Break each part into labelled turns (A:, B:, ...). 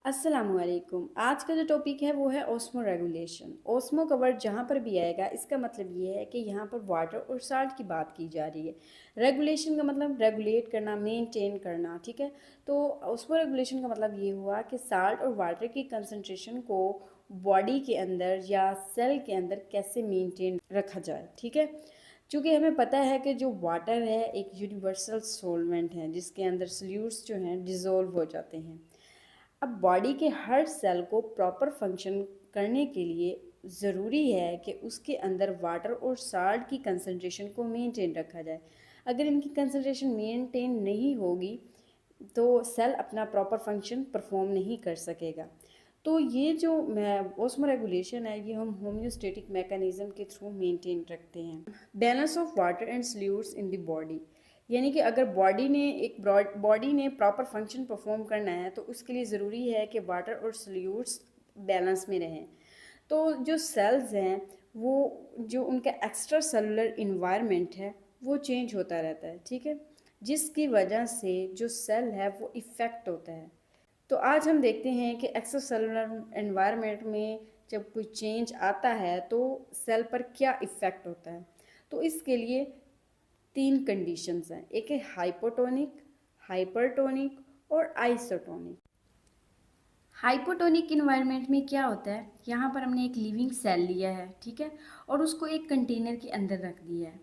A: अस्सलामुअलैकुम। आज का जो टॉपिक है वो है ओस्मो रेगुलेशन। ओस्मो का वर्ड जहाँ पर भी आएगा इसका मतलब ये है कि यहाँ पर वाटर और साल्ट की बात की जा रही है। रेगुलेशन का मतलब रेगुलेट करना, मेंटेन करना, ठीक है। तो ओस्मो रेगुलेशन का मतलब ये हुआ कि साल्ट और वाटर की कंसंट्रेशन को बॉडी के अंदर या सेल के अंदर कैसे मेंटेन रखा जाए, ठीक है। चूँकि हमें पता है कि जो वाटर है एक यूनिवर्सल सॉल्वेंट है जिसके अंदर सॉल्यूट्स जो हैं डिज़ोल्व हो जाते हैं। अब बॉडी के हर सेल को प्रॉपर फंक्शन करने के लिए ज़रूरी है कि उसके अंदर वाटर और साल्ट की कंसंट्रेशन को मेंटेन रखा जाए। अगर इनकी कंसंट्रेशन मेंटेन नहीं होगी तो सेल अपना प्रॉपर फंक्शन परफॉर्म नहीं कर सकेगा। तो ये जो ऑस्मो रेगुलेशन है ये हम होम्योस्टेटिक मैकेनिज्म के थ्रू मेंटेन रखते हैं। Balance of water and solutes in the body, यानी कि अगर बॉडी ने प्रॉपर फंक्शन परफॉर्म करना है तो उसके लिए ज़रूरी है कि वाटर और सॉल्यूट्स बैलेंस में रहें। तो जो सेल्स हैं वो जो उनका एक्स्ट्रा सेलुलर इन्वायरमेंट है वो चेंज होता रहता है, ठीक है, जिसकी वजह से जो सेल है वो इफ़ेक्ट होता है। तो आज हम देखते हैं कि एक्स्ट्रा सेलुलर एनवायरनमेंट में जब कोई चेंज आता है तो सेल पर क्या इफ़ेक्ट होता है। तो इसके लिए तीन कंडीशंस हैं, एक है हाइपोटोनिक, हाइपरटोनिक और आइसोटोनिक। हाइपोटोनिक इन्वायरमेंट में क्या होता है, यहाँ पर हमने एक लिविंग सेल लिया है, ठीक है, और उसको एक कंटेनर के अंदर रख दिया है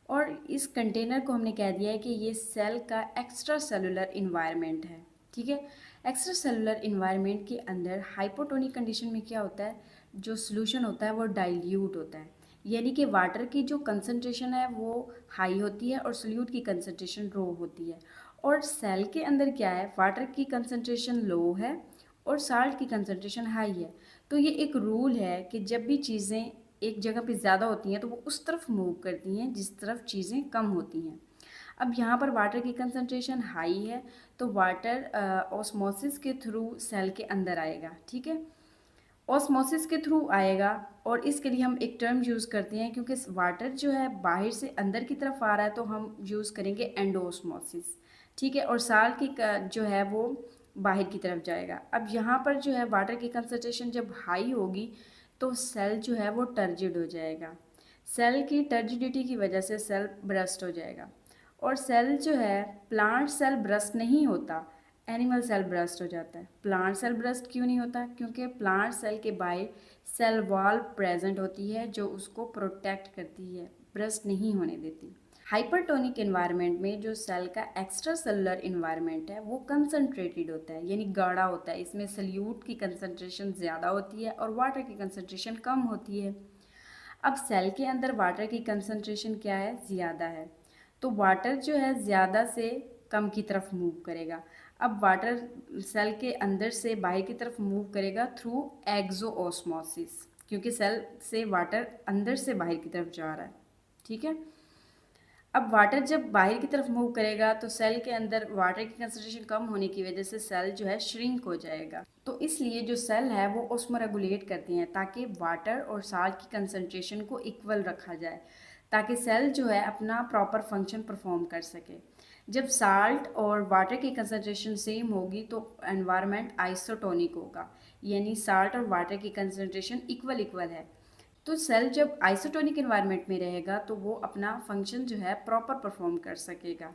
A: और इस कंटेनर को हमने कह दिया है कि ये सेल का एक्स्ट्रा सेलुलर इन्वायरमेंट है, ठीक है। एक्स्ट्रा सेलुलर इन्वायरमेंट के अंदर हाइपोटोनिक कंडीशन में क्या होता है, जो सोल्यूशन होता है वो डाइल्यूट होता है, यानी कि वाटर की जो कंसनट्रेशन है वो हाई होती है और सोल्यूट की कंसनट्रेशन लो होती है। और सेल के अंदर क्या है, वाटर की कंसनट्रेशन लो है और साल्ट की कंसनट्रेशन हाई है। तो ये एक रूल है कि जब भी चीज़ें एक जगह पे ज़्यादा होती हैं तो वो उस तरफ मूव करती हैं जिस तरफ चीज़ें कम होती हैं। अब यहाँ पर वाटर की कंसनट्रेशन हाई है तो वाटर ऑस्मोसिस के थ्रू सेल के अंदर आएगा, ठीक है, ऑस्मोसिस के थ्रू आएगा। और इसके लिए हम एक टर्म यूज़ करते हैं, क्योंकि वाटर जो है बाहर से अंदर की तरफ आ रहा है तो हम यूज़ करेंगे एंडोस्मोसिस, ठीक है, और साल की जो है वो बाहर की तरफ जाएगा। अब यहाँ पर जो है वाटर की कंसनट्रेशन जब हाई होगी तो सेल जो है वो टर्जिड हो जाएगा। सेल की टर्जिडिटी की वजह से सेल ब्रस्ट हो जाएगा। और सेल जो है, प्लांट सेल ब्रस्ट नहीं होता, एनिमल सेल ब्रस्ट हो जाता है। प्लांट सेल ब्रस्ट क्यों नहीं होता, क्योंकि प्लांट सेल के बाहर सेल वॉल प्रेजेंट होती है जो उसको प्रोटेक्ट करती है, ब्रस्ट नहीं होने देती। हाइपरटोनिक एनवायरनमेंट में जो सेल का एक्स्ट्रा सेलुलर इन्वायरमेंट है वो कंसनट्रेटेड होता है, यानी गाढ़ा होता है। इसमें सल्यूट की कंसनट्रेशन ज़्यादा होती है और वाटर की कंसनट्रेशन कम होती है। अब सेल के अंदर वाटर की कंसनट्रेशन क्या है, ज़्यादा है, तो वाटर जो है ज़्यादा से कम की तरफ मूव करेगा। अब वाटर सेल के अंदर से बाहर की तरफ मूव करेगा थ्रू एक्सोऑस्मोसिस, क्योंकि सेल से वाटर अंदर से बाहर की तरफ जा रहा है, ठीक है। अब वाटर जब बाहर की तरफ मूव करेगा तो सेल के अंदर वाटर की कंसंट्रेशन कम होने की वजह से सेल जो है श्रिंक हो जाएगा। तो इसलिए जो सेल है वो ऑस्मो रेगुलेट करती हैं ताकि वाटर और साल्ट की कंसंट्रेशन को इक्वल रखा जाए, ताकि सेल जो है अपना प्रॉपर फंक्शन परफॉर्म कर सके। जब साल्ट और वाटर की कंसंट्रेशन सेम होगी तो एनवायरनमेंट आइसोटोनिक होगा, यानी साल्ट और वाटर की कंसंट्रेशन इक्वल इक्वल है। तो सेल जब आइसोटोनिक एनवायरनमेंट में रहेगा तो वो अपना फंक्शन जो है प्रॉपर परफॉर्म कर सकेगा।